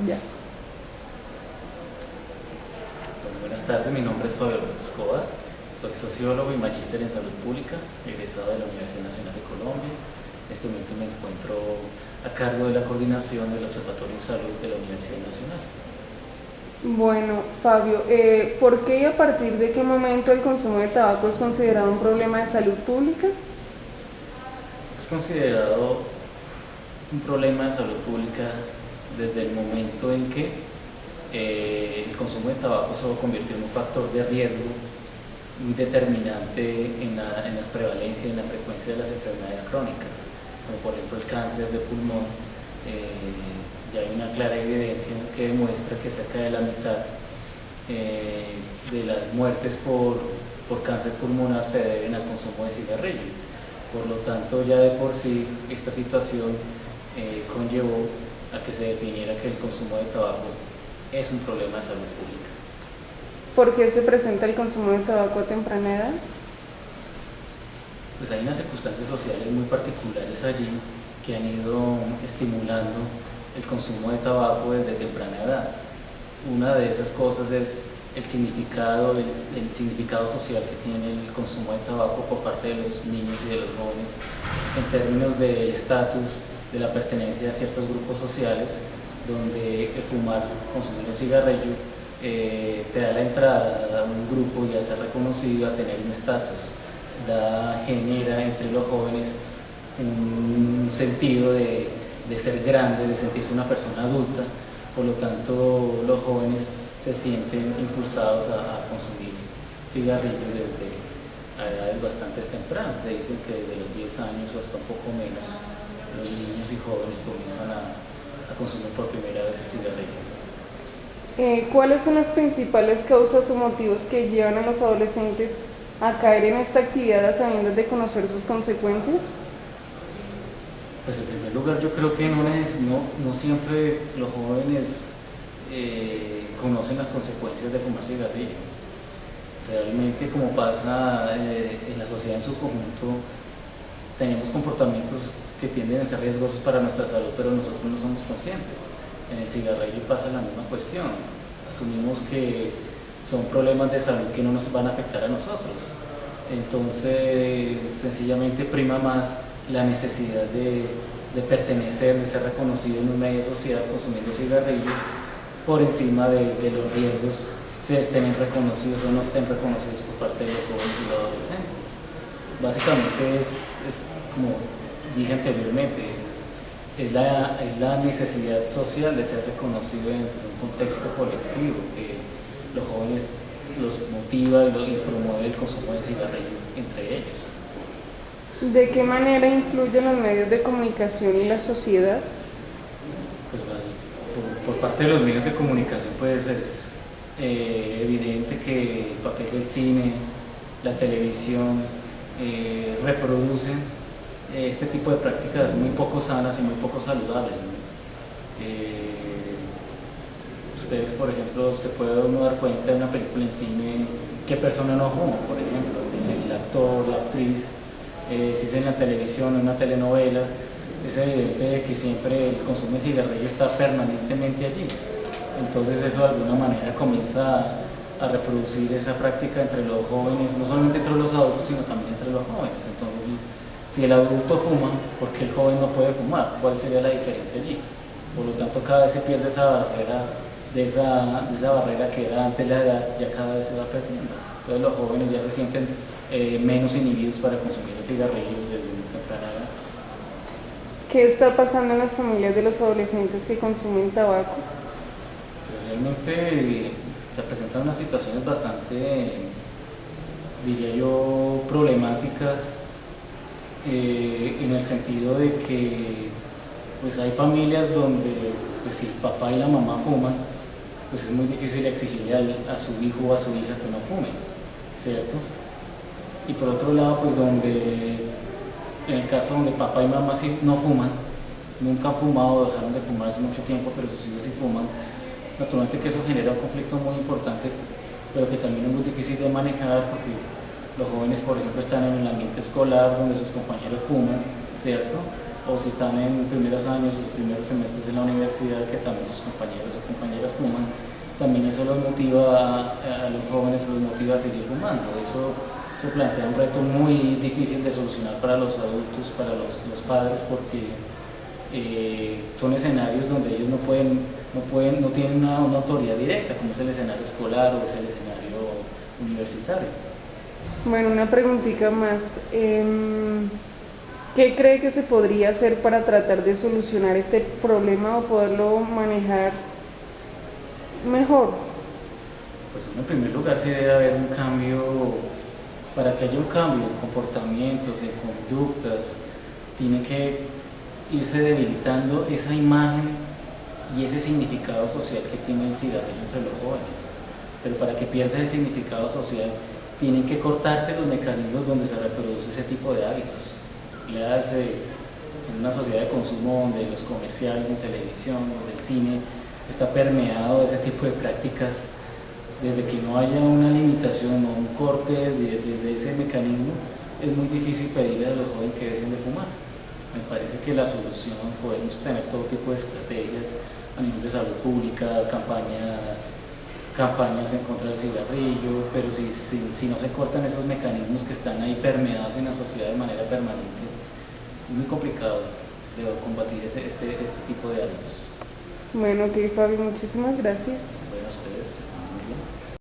Ya. Bueno, buenas tardes, mi nombre es Fabio Alberto Escobar, soy sociólogo y magíster en salud pública, egresado de la Universidad Nacional de Colombia. En este momento me encuentro a cargo de la coordinación del Observatorio de Salud de la Universidad Nacional. Bueno, Fabio, ¿por qué y a partir de qué momento el consumo de tabaco es considerado un problema de salud pública? Es considerado un problema de salud pública desde el momento en que el consumo de tabaco se convirtió en un factor de riesgo muy determinante en las prevalencias y en la frecuencia de las enfermedades crónicas, como por ejemplo el cáncer de pulmón. Ya hay una clara evidencia que demuestra que cerca de la mitad de las muertes por cáncer pulmonar se deben al consumo de cigarrillo. Por lo tanto, ya de por sí esta situación conllevó a que se definiera que el consumo de tabaco es un problema de salud pública. ¿Por qué se presenta el consumo de tabaco a temprana edad? Pues hay unas circunstancias sociales muy particulares allí que han ido estimulando el consumo de tabaco desde temprana edad. Una de esas cosas es el significado social que tiene el consumo de tabaco por parte de los niños y de los jóvenes en términos del estatus, de la pertenencia a ciertos grupos sociales, donde el fumar, consumir un cigarrillo, te da la entrada a un grupo y a ser reconocido, a tener un estatus, genera entre los jóvenes un sentido de ser grande, de sentirse una persona adulta. Por lo tanto, los jóvenes se sienten impulsados a consumir cigarrillos desde edades bastante tempranas. Se dice que desde los 10 años o hasta un poco menos, los niños y jóvenes comienzan a consumir por primera vez el cigarrillo. ¿Cuáles son las principales causas o motivos que llevan a los adolescentes a caer en esta actividad a sabiendas de conocer sus consecuencias? Pues en primer lugar yo creo que no siempre los jóvenes conocen las consecuencias de fumar cigarrillo. Realmente, como pasa en la sociedad en su conjunto, tenemos comportamientos que tienden a ser riesgosos para nuestra salud, pero nosotros no somos conscientes. En el cigarrillo pasa la misma cuestión. Asumimos que son problemas de salud que no nos van a afectar a nosotros. Entonces, sencillamente prima más la necesidad de pertenecer, de ser reconocido en un medio social consumiendo cigarrillo, por encima de los riesgos, se estén reconocidos o no estén reconocidos por parte de los jóvenes y los adolescentes. Básicamente es como dije anteriormente, es la necesidad social de ser reconocido dentro de un contexto colectivo que los jóvenes los motiva y promueve el consumo de cigarrillo entre ellos. ¿De qué manera influyen los medios de comunicación y la sociedad? Pues por parte de los medios de comunicación pues es evidente que el papel del cine, la televisión reproducen este tipo de prácticas muy poco sanas y muy poco saludables, ¿no? Ustedes, por ejemplo, se puede uno dar cuenta de una película en cine qué persona no fuma, por ejemplo, el actor, la actriz. Si es en la televisión, en una telenovela, es evidente que siempre el consumo de cigarrillo está permanentemente allí. Entonces eso de alguna manera comienza a reproducir esa práctica entre los jóvenes, no solamente entre los adultos, sino también entre los jóvenes. Entonces, si el adulto fuma, ¿por qué el joven no puede fumar? ¿Cuál sería la diferencia allí? Por lo tanto, cada vez se pierde esa barrera, de esa barrera que era antes la edad, ya cada vez se va perdiendo. Entonces los jóvenes ya se sienten menos inhibidos para consumir el cigarrillo desde muy temprana edad. ¿Qué está pasando en las familias de los adolescentes que consumen tabaco? Realmente se presentan unas situaciones bastante, diría yo, problemáticas en el sentido de que pues hay familias donde pues, si el papá y la mamá fuman, pues es muy difícil exigirle a su hijo o a su hija que no fume, ¿cierto? Y por otro lado, pues en el caso donde papá y mamá sí no fuman, nunca han fumado, dejaron de fumar hace mucho tiempo, pero sus hijos sí fuman, naturalmente que eso genera un conflicto muy importante, pero que también es muy difícil de manejar porque los jóvenes, por ejemplo, están en el ambiente escolar donde sus compañeros fuman, ¿cierto? o si están en primeros años, sus primeros semestres en la universidad, que también sus compañeros o compañeras fuman, también eso los motiva a los jóvenes, los motiva a seguir fumando. Eso plantea un reto muy difícil de solucionar para los adultos, para los padres, porque son escenarios donde ellos no tienen una autoridad directa, como es el escenario escolar o es el escenario universitario. Bueno, una preguntita más. ¿Qué cree que se podría hacer para tratar de solucionar este problema o poderlo manejar mejor? Pues en primer lugar sí debe haber un cambio. Para que haya un cambio en comportamientos, en conductas, tiene que irse debilitando esa imagen y ese significado social que tiene el cigarrillo entre los jóvenes. Pero para que pierda ese significado social, tienen que cortarse los mecanismos donde se reproduce ese tipo de hábitos. Le hace en una sociedad de consumo donde los comerciales en televisión, donde el cine está permeado de ese tipo de prácticas. Desde que no haya una limitación o un corte desde ese mecanismo, es muy difícil pedirle a los jóvenes que dejen de fumar. Me parece que la solución, podemos tener todo tipo de estrategias a nivel de salud pública, campañas en contra del cigarrillo, pero si no se cortan esos mecanismos que están ahí permeados en la sociedad de manera permanente, es muy complicado de combatir este tipo de hábitos. Bueno, ok, Fabio, muchísimas gracias. Bueno, a ustedes.